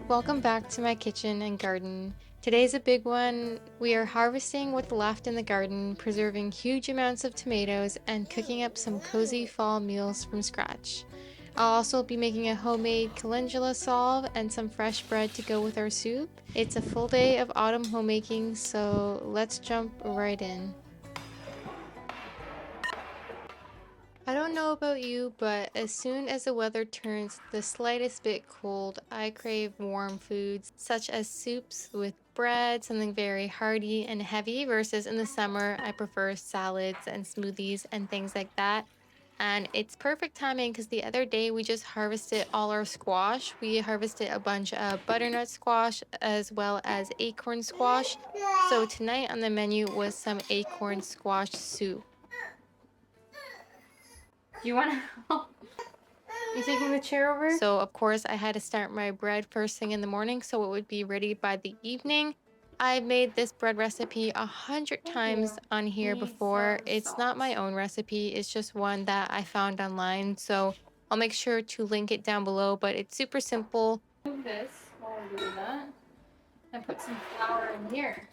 Welcome back to my kitchen and garden. Today's a big one. We are harvesting what's left in the garden, preserving huge amounts of tomatoes, and cooking up some cozy fall meals from scratch. I'll also be making a homemade calendula salve and some fresh bread to go with our soup. It's a full day of autumn homemaking, so let's jump right in. I don't know about you, but as soon as the weather turns the slightest bit cold, I crave warm foods such as soups with bread, something very hearty and heavy, versus in the summer, I prefer salads and smoothies and things like that. And it's perfect timing because the other day we just harvested all our squash. We harvested a bunch of butternut squash as well as acorn squash. So tonight on the menu was some acorn squash soup. Do you want to help? You taking the chair over? So of course I had to start my bread first thing in the morning so it would be ready by the evening. I made this bread recipe 100 times on here before. It's not my own recipe, it's just one that I found online. So I'll make sure to link it down below, but it's super simple. Do this while we're doing that and put some flour in here.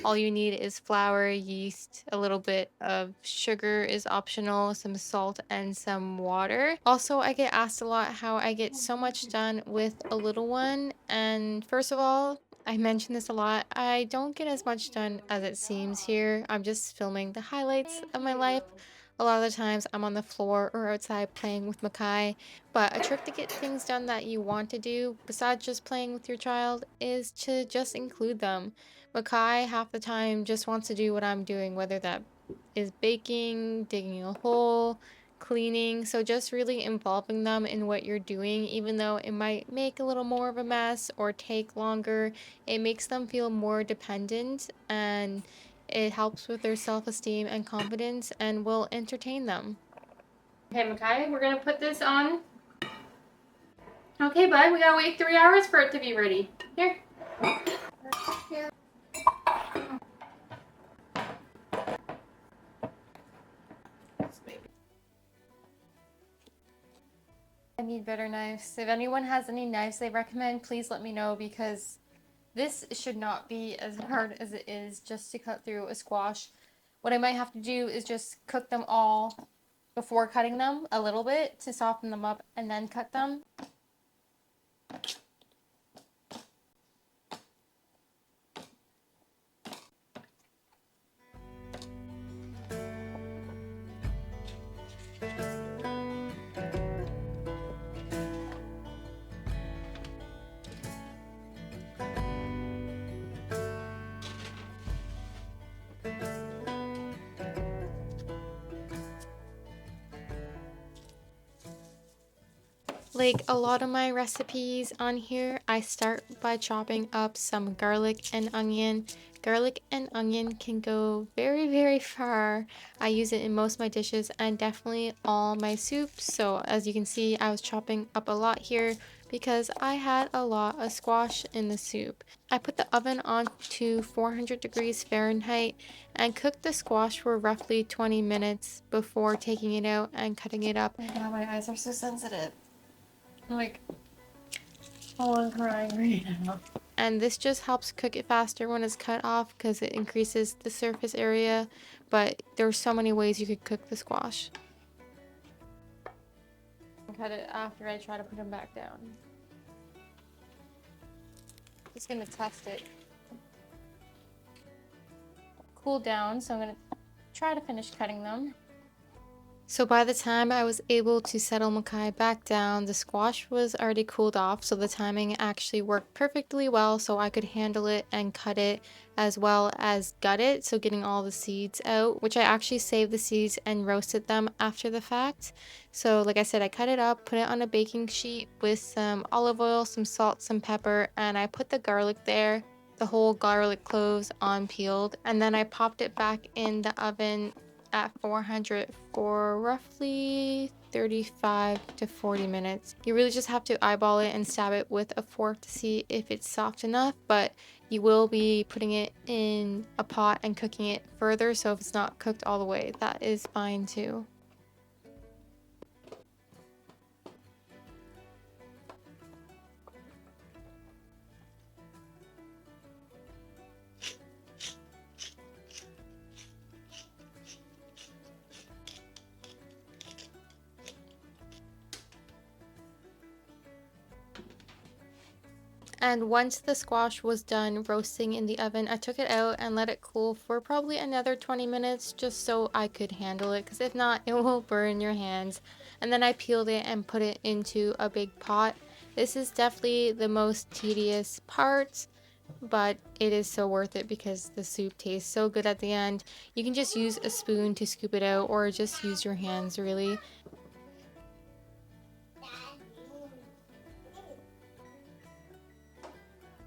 All you need is flour, yeast, a little bit of sugar is optional, some salt, and some water. Also, I get asked a lot how I get so much done with a little one. And first of all, I mention this a lot. I don't get as much done as it seems here. I'm just filming the highlights of my life. A lot of the times I'm on the floor or outside playing with Makai. But a trick to get things done that you want to do, besides just playing with your child, is to just include them. Makai half the time just wants to do what I'm doing, whether that is baking, digging a hole, cleaning. So just really involving them in what you're doing, even though it might make a little more of a mess or take longer, it makes them feel more dependent and it helps with their self-esteem and confidence and will entertain them. Okay, Makai, we're gonna put this on. Okay, bud, we gotta wait 3 hours for it to be ready. Here. I need better knives. If anyone has any knives they recommend, please let me know because this should not be as hard as it is just to cut through a squash. What I might have to do is just cook them all before cutting them a little bit to soften them up and then cut them. Like a lot of my recipes on here, I start by chopping up some garlic and onion. Garlic and onion can go very, very far. I use it in most of my dishes and definitely all my soups. So as you can see, I was chopping up a lot here because I had a lot of squash in the soup. I put the oven on to 400 degrees Fahrenheit and cooked the squash for roughly 20 minutes before taking it out and cutting it up. Oh my god, my eyes are so sensitive. Like, oh, I'm crying right now. And this just helps cook it faster when it's cut off because it increases the surface area. But there's so many ways you could cook the squash. Cut it after I try to put them back down. Just gonna test it. Cool down, so I'm gonna try to finish cutting them. So by the time I was able to settle Makai back down, the squash was already cooled off, so the timing actually worked perfectly well so I could handle it and cut it as well as gut it, so getting all the seeds out, which I actually saved the seeds and roasted them after the fact. So like I said, I cut it up, put it on a baking sheet with some olive oil, some salt, some pepper, and I put the garlic there, the whole garlic cloves on peeled, and then I popped it back in the oven at 400 for roughly 35 to 40 minutes. You really just have to eyeball it and stab it with a fork to see if it's soft enough, but you will be putting it in a pot and cooking it further, so if it's not cooked all the way, that is fine too. And once the squash was done roasting in the oven, I took it out and let it cool for probably another 20 minutes just so I could handle it, because if not, it will burn your hands. And then I peeled it and put it into a big pot. This is definitely the most tedious part, but it is so worth it because the soup tastes so good at the end. You can just use a spoon to scoop it out or just use your hands really.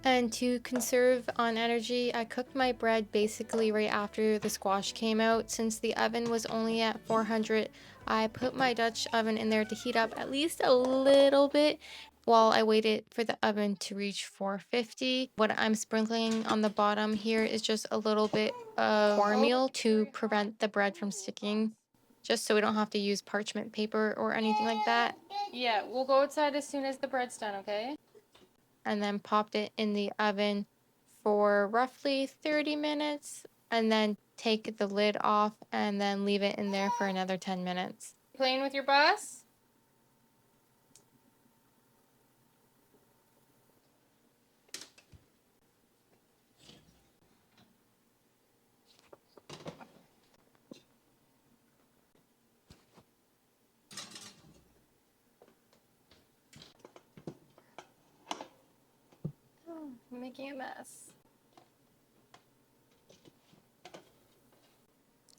And to conserve on energy, I cooked my bread basically right after the squash came out. Since the oven was only at 400, I put my Dutch oven in there to heat up at least a little bit while I waited for the oven to reach 450. What I'm sprinkling on the bottom here is just a little bit of cornmeal to prevent the bread from sticking, just so we don't have to use parchment paper or anything like that. Yeah, we'll go outside as soon as the bread's done, okay? And then popped it in the oven for roughly 30 minutes and then take the lid off and then leave it in there for another 10 minutes. Playing with your bus? Oh, I'm making a mess.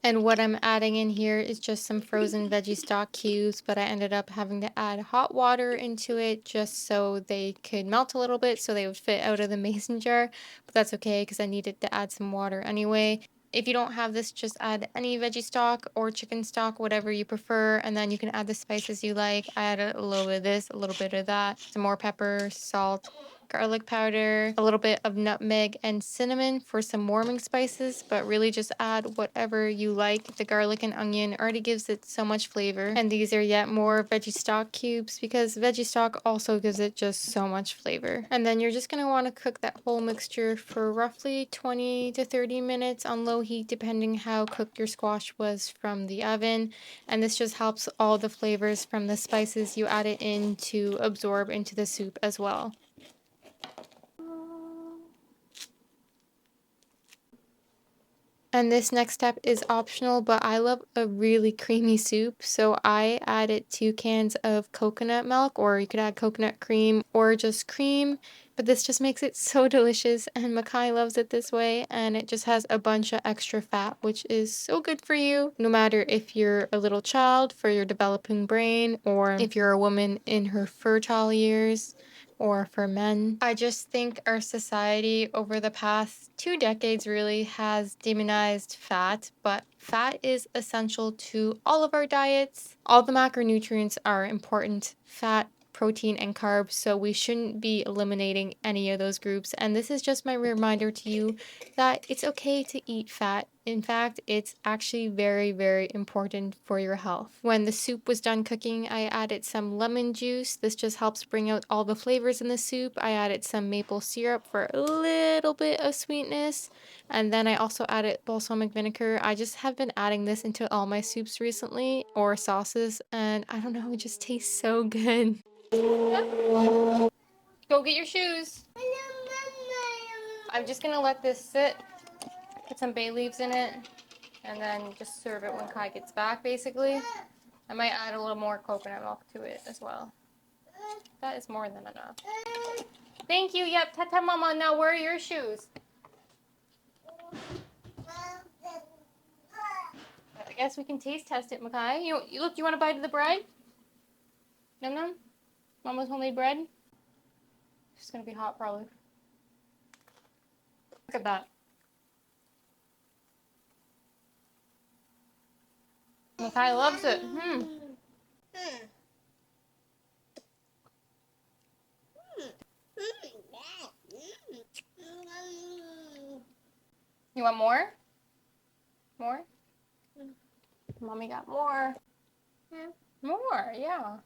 And what I'm adding in here is just some frozen veggie stock cubes, but I ended up having to add hot water into it just so they could melt a little bit so they would fit out of the mason jar. But that's okay because I needed to add some water anyway. If you don't have this, just add any veggie stock or chicken stock, whatever you prefer, and then you can add the spices you like. I added a little bit of this, a little bit of that, some more pepper, salt, garlic powder, a little bit of nutmeg and cinnamon for some warming spices, but really just add whatever you like. The garlic and onion already gives it so much flavor. And these are yet more veggie stock cubes because veggie stock also gives it just so much flavor. And then you're just going to want to cook that whole mixture for roughly 20 to 30 minutes on low heat, depending how cooked your squash was from the oven. And this just helps all the flavors from the spices you added in to absorb into the soup as well. And this next step is optional, but I love a really creamy soup, so I added 2 cans of coconut milk, or you could add coconut cream or just cream, but this just makes it so delicious, and Makai loves it this way, and it just has a bunch of extra fat, which is so good for you, no matter if you're a little child for your developing brain, or if you're a woman in her fertile years, or for men. I just think our society over the past 2 decades really has demonized fat, but fat is essential to all of our diets. All the macronutrients are important: fat, protein, and carbs, so we shouldn't be eliminating any of those groups. And this is just my reminder to you that it's okay to eat fat. In fact, it's actually very, very important for your health. When the soup was done cooking, I added some lemon juice. This just helps bring out all the flavors in the soup. I added some maple syrup for a little bit of sweetness. And then I also added balsamic vinegar. I just have been adding this into all my soups recently, or sauces, and I don't know, it just tastes so good. Go get your shoes. I'm just gonna let this sit, put some bay leaves in it, and then just serve it when Kai gets back, basically. I might add a little more coconut milk to it as well. That is more than enough. Thank you. Yep, Tata Mama. Now, where are your shoes? I guess we can taste test it, Makai. You look, you want to bite of the bread? Num num? Mama's homemade bread? It's gonna be hot, probably. Look at that. Makai loves it. You want more? More? Mommy got more. More, yeah.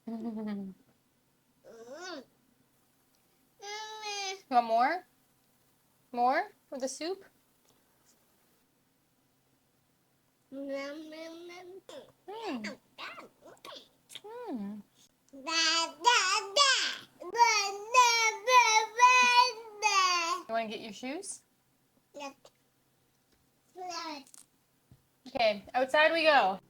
You want more? More for the soup? Mm. Mm. You want to get your shoes? Okay, outside we go.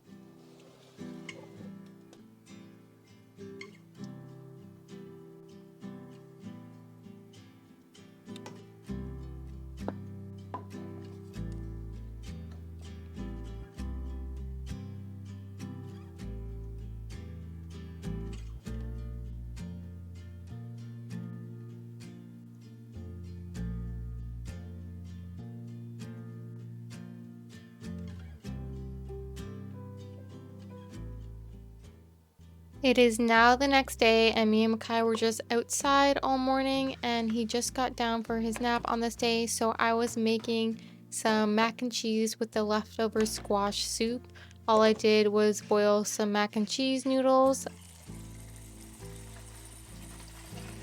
It is now the next day, and me and Makai were just outside all morning, and he just got down for his nap on this day, so I was making some mac and cheese with the leftover squash soup. All I did was boil some mac and cheese noodles,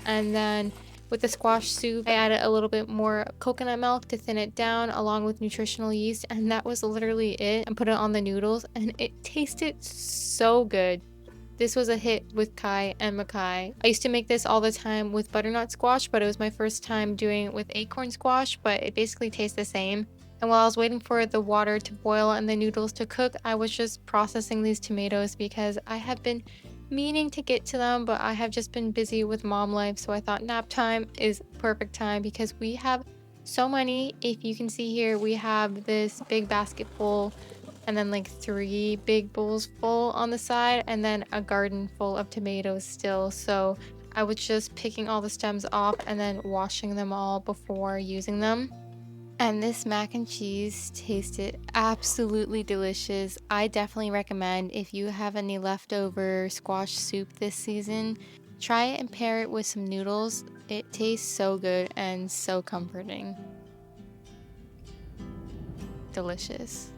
and then with the squash soup, I added a little bit more coconut milk to thin it down along with nutritional yeast, and that was literally it, and put it on the noodles, and it tasted so good. This was a hit with Kai and Makai. I used to make this all the time with butternut squash, but it was my first time doing it with acorn squash, but it basically tastes the same. And while I was waiting for the water to boil and the noodles to cook, I was just processing these tomatoes because I have been meaning to get to them, but I have just been busy with mom life, so I thought nap time is perfect time because we have so many. If you can see here, we have this big basket full and then like 3 big bowls full on the side, and then a garden full of tomatoes still. So I was just picking all the stems off and then washing them all before using them. And this mac and cheese tasted absolutely delicious. I definitely recommend, if you have any leftover squash soup this season, try it and pair it with some noodles. It tastes so good and so comforting. Delicious.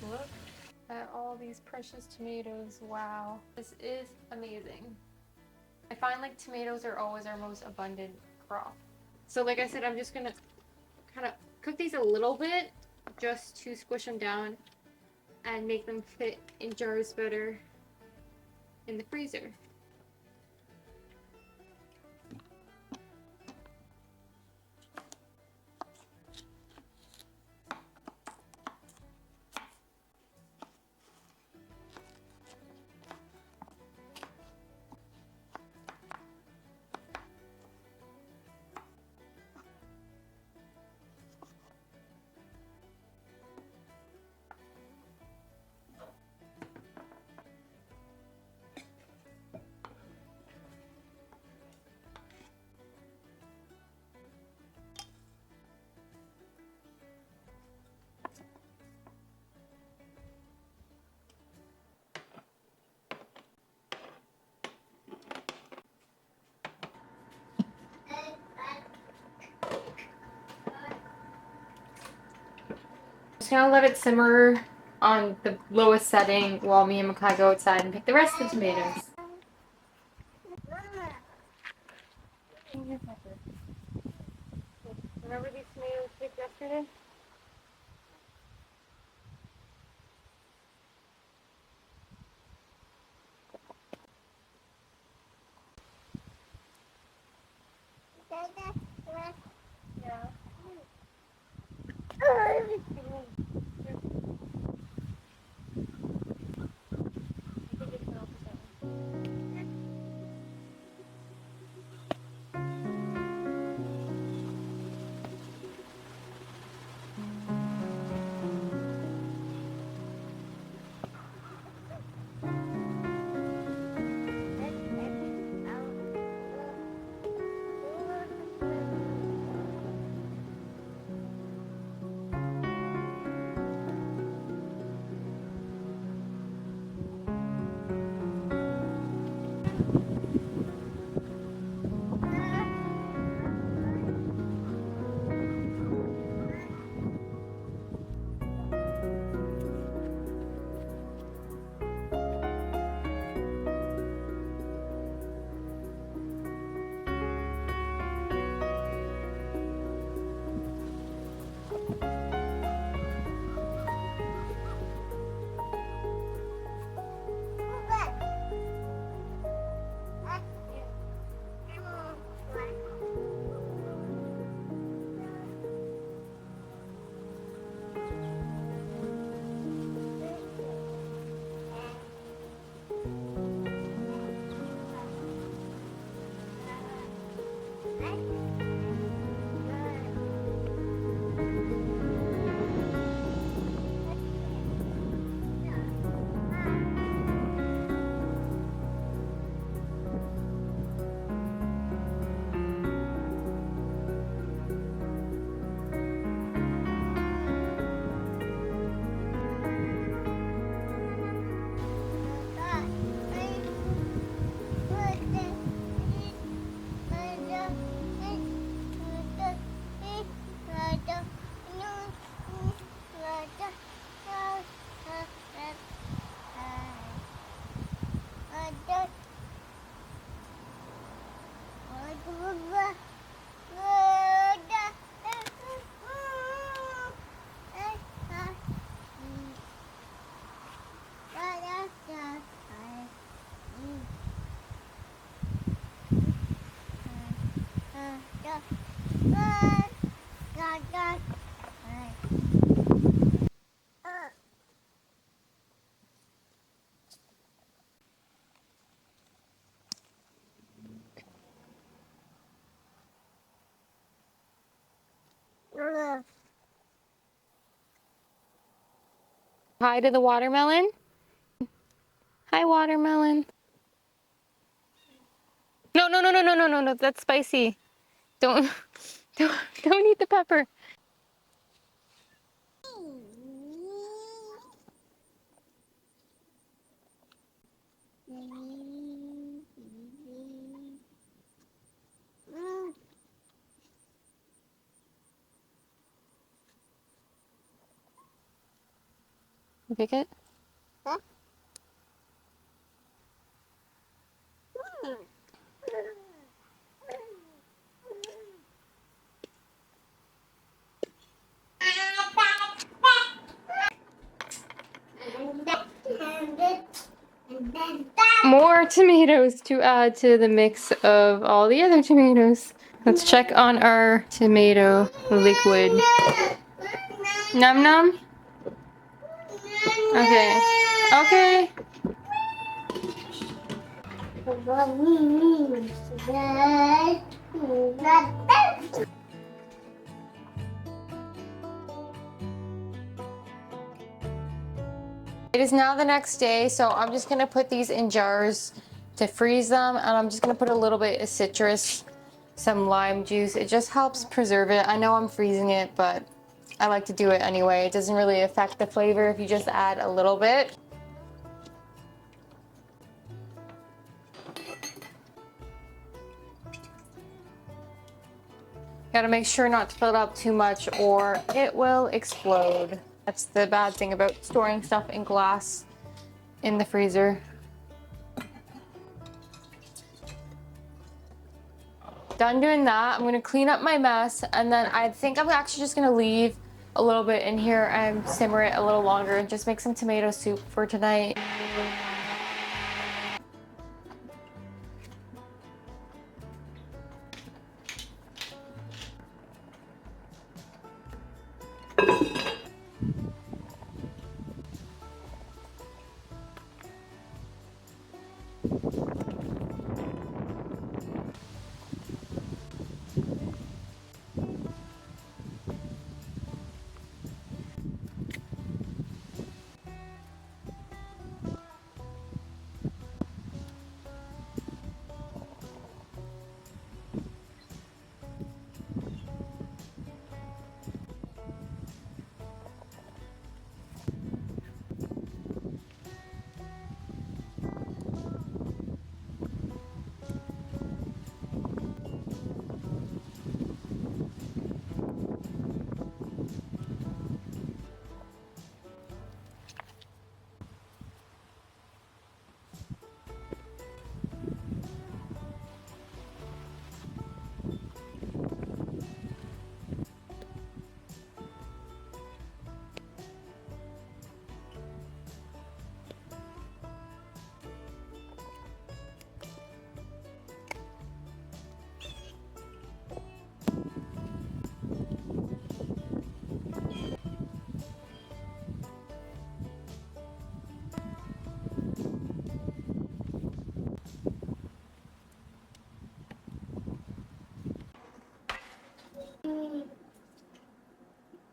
Look at all these precious tomatoes. Wow, this is amazing. I find like tomatoes are always our most abundant crop. So like I said, I'm just gonna kind of cook these a little bit just to squish them down and make them fit in jars better in the freezer. Just gonna let it simmer on the lowest setting while me and Makai go outside and pick the rest of the tomatoes. Remember these tomatoes picked yesterday? Yeah. Hi to the watermelon. Hi, watermelon. No, no, no, no, no, no, no, no. That's spicy. Don't, don't eat the pepper. You pick it? More tomatoes to add to the mix of all the other tomatoes. Let's check on our tomato liquid. Num num? Okay. Okay. It is now the next day, so I'm just gonna put these in jars to freeze them, and I'm just gonna put a little bit of citrus, some lime juice. It just helps preserve it. I know I'm freezing it, but I like to do it anyway. It doesn't really affect the flavor if you just add a little bit. Gotta make sure not to fill it up too much or it will explode. That's the bad thing about storing stuff in glass in the freezer. Done doing that, I'm gonna clean up my mess, and then I think I'm actually just gonna leave a little bit in here and simmer it a little longer and just make some tomato soup for tonight.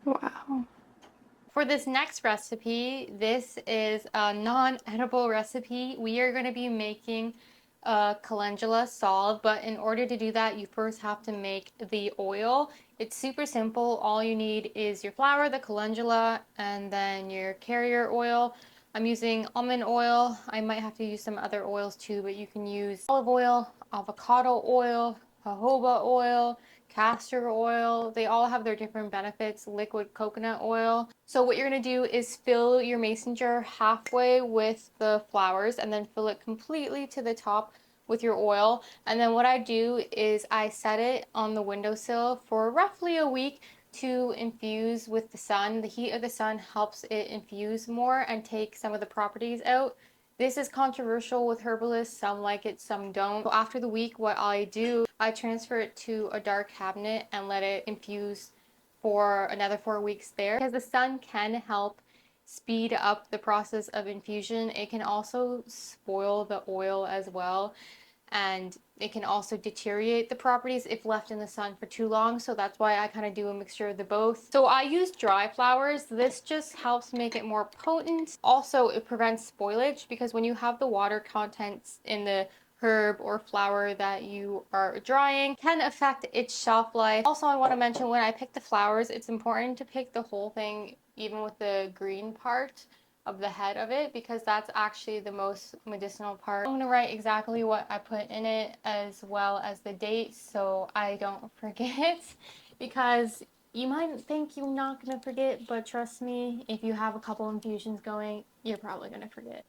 Wow. For this next recipe, this is a non-edible recipe. We are going to be making calendula salve, but in order to do that, you first have to make the oil. It's super simple. All you need is your flour, the calendula, and then your carrier oil. I'm using almond oil. I might have to use some other oils too, but you can use olive oil, avocado oil, jojoba oil, castor oil. They all have their different benefits. Liquid coconut oil. So what you're going to do is fill your mason jar halfway with the flowers and then fill it completely to the top with your oil. And then what I do is I set it on the windowsill for roughly a week to infuse with the sun. The heat of the sun helps it infuse more and take some of the properties out. This is controversial with herbalists. Some like it, some don't. So after the week, what I do, I transfer it to a dark cabinet and let it infuse for another 4 weeks there, because the sun can help speed up the process of infusion. It can also spoil the oil as well, and it can also deteriorate the properties if left in the sun for too long. So that's why I kind of do a mixture of the both. So I use dry flowers. This just helps make it more potent. Also, it prevents spoilage, because when you have the water contents in the herb or flower that you are drying, can affect its shelf life. Also, I want to mention, when I pick the flowers, it's important to pick the whole thing, even with the green part of the head of it, because that's actually the most medicinal part. I'm going to write exactly what I put in it, as well as the date, so I don't forget, because you might think you're not going to forget, but trust me, if you have a couple infusions going, you're probably going to forget.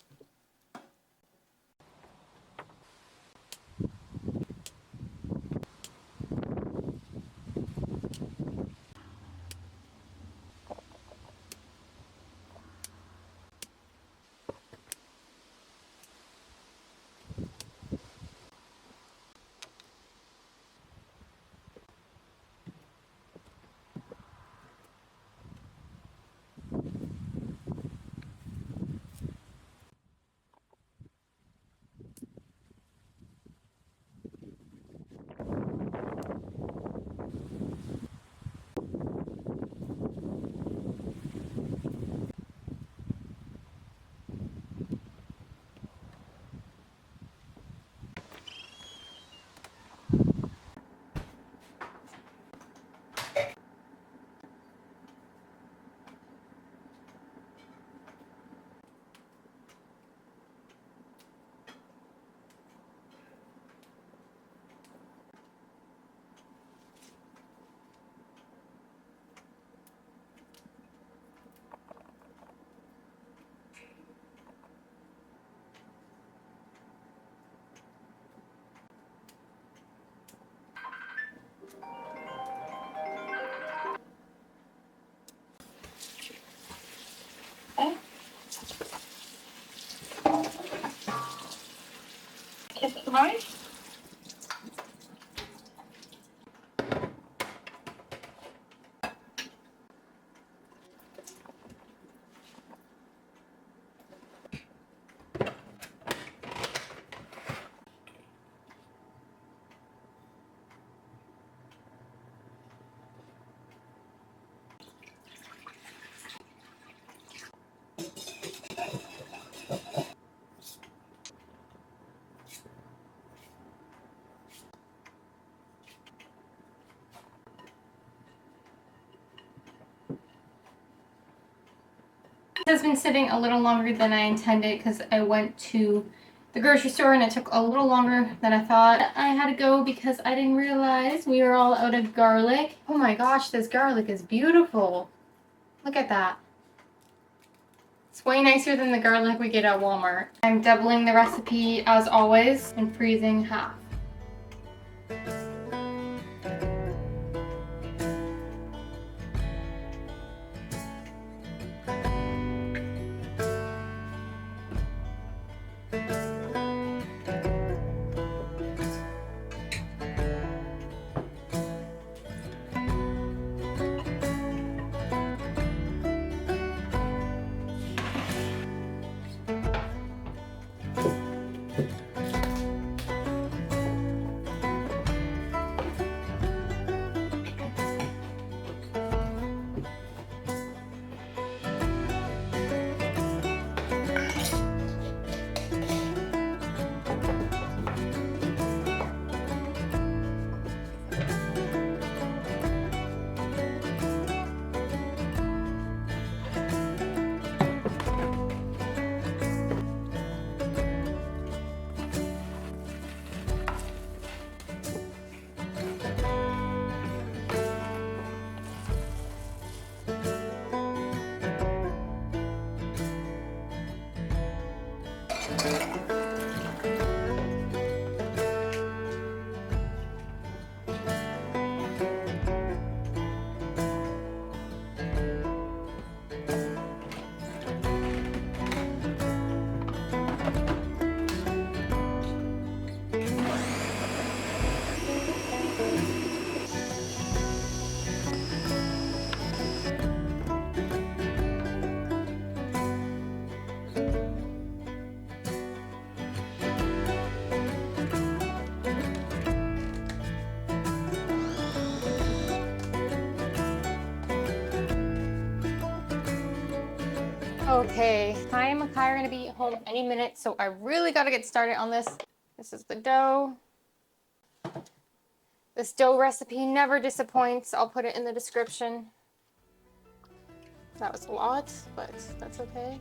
Right? This has been sitting a little longer than I intended, because I went to the grocery store and it took a little longer than I thought. I had to go because I didn't realize we were all out of garlic. Oh my gosh, this garlic is beautiful. Look at that. It's way nicer than the garlic we get at Walmart. I'm doubling the recipe as always and freezing half. Okay, I and Makai are gonna be home any minute, so I really gotta get started on this. This is the dough. This dough recipe never disappoints. I'll put it in the description. That was a lot, but that's okay.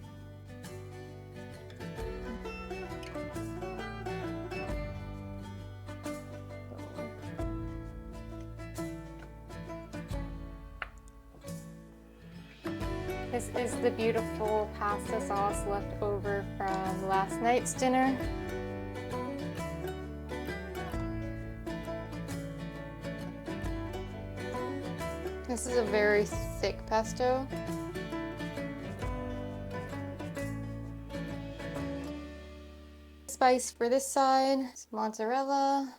This is the beautiful pasta sauce left over from last night's dinner. This is a very thick pesto. Spice for this side, mozzarella.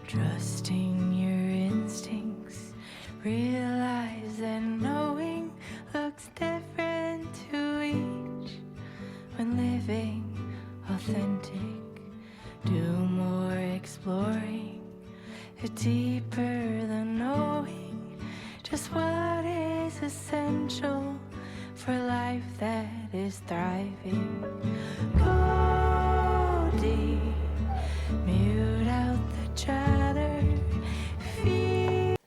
Trusting your instincts, realize that knowing looks different to each. When living authentic, do more exploring, deeper than knowing just what is essential for life that is thriving. Go deep, mute out the chatter.